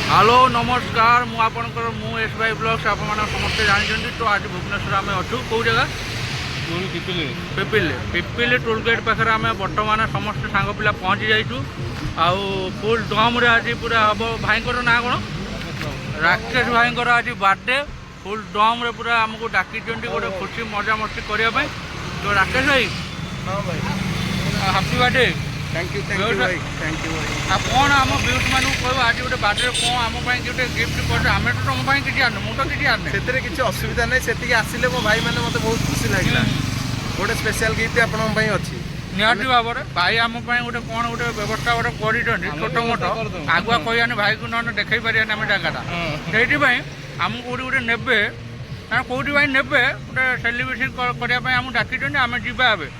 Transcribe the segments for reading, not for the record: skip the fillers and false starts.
Hello नमस्कार मु आपणकर मु एस वाई ब्लॉग्स आप समस्ते जानते तो आज भुवनेश्वर आम अच्छू कौ जगह पिपिल टोल गेट पाखे आम बर्तमान समस्त सांग पिला पहुँची जाइचु आउ फुल दम रे आज पूरा हम भाई ना कौन राकेश भाई आज बर्थडे फुल दम रे पूरा आमको डाकी गोटे खुशी मजा मस्ती करने तो राकेश भाई हैप्पी बर्थडे थैंक यू भाई थैंक यू भाई आप कौन आम व्यूज मानू कह आज गोटे बर्थडे कौन आम गोटे गिफ्ट कर आम तो तुम किसी आने मुझे किसी आने से किसी असुविधा नहीं से आसिले मो भाई मैंने मत बहुत खुशी लगे गोटे स्पेशल गिफ्ट आपण अच्छी निहाती भाव में भाई आम गोटे कौन गोटे व्यवस्था गोटे कर छोट मोट आगुआ कहने भाई को ना देखी पारे आम जगह से आमको गोटे ने कौटी भाई ने गोटे सेलिब्रेशन करने आम डाकी आम जा भाई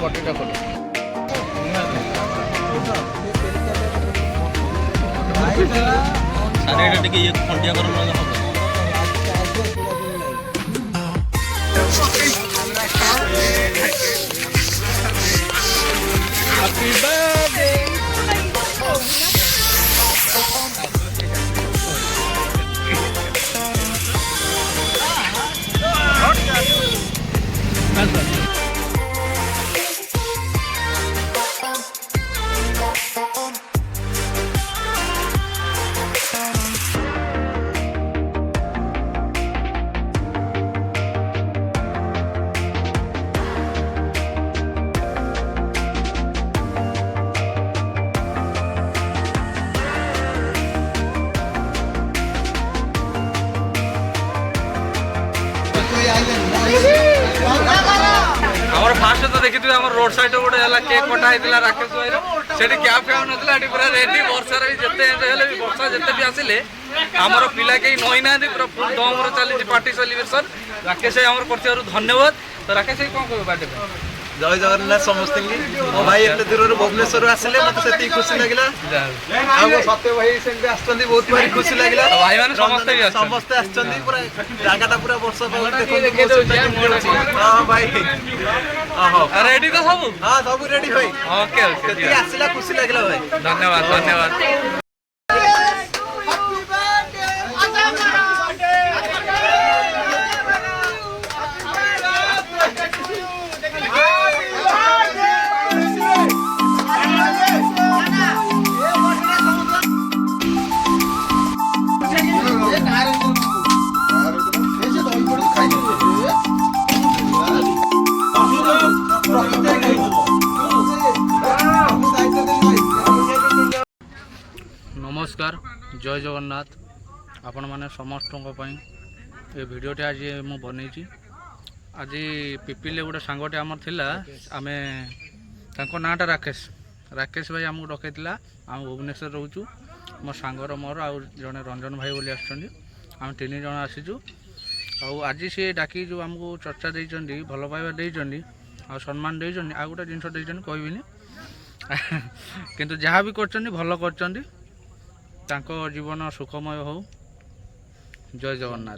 पट्टीटा खोल खंडिया आमर फास्ट तो देखी आम रोड साइड गोटे केक कटा होता राकेश भाई से क्या फैम ना पूरा रेडी वर्षार भी जिते वर्षा जिते भी आसिले आमर पिला कहीं नई ना पूरा फुल दम चली पार्टी सेलिब्रेशन राकेश भाई आम कर धन्यवाद तो राकेश भाई कौन कह बर्थडे जय जगन्नाथ समस्त मो भाई एत दूर भुवनेश्वर आसिले मत से खुशी लगे सत्य भाई से बहुत भारी खुशी लगे भाई मैंने समस्ते पूरा जगह पूरा वर्ष हाँ भाई रेडी तो सब हाँ सब रेडी भाई ओके आसला खुशी लगे भाई धन्यवाद धन्यवाद नमस्कार जय जगन्नाथ आपण मैंने समस्त ये भिडटे आज मु बनई आज पिपिले गोटे सांगटे आमर थिला आमे तांको नाटा राकेश राकेश भाई आमको डकईला आम भुवनेश्वर रोचु मो सांगर मोर आउ जड़े रंजन भाई बोली आम तीन जन आसीचु आज सी डाकी जो आमको चर्चा देइचंदी भल पाइबा देइचंदी आ सम्मान देइचंदी आ गोटे जिनस देइचंदी कहबिनी किंतु जहाँ भी करचंदी भल करचंदी तांको जीवन सुखमय हो जय जगन्नाथ।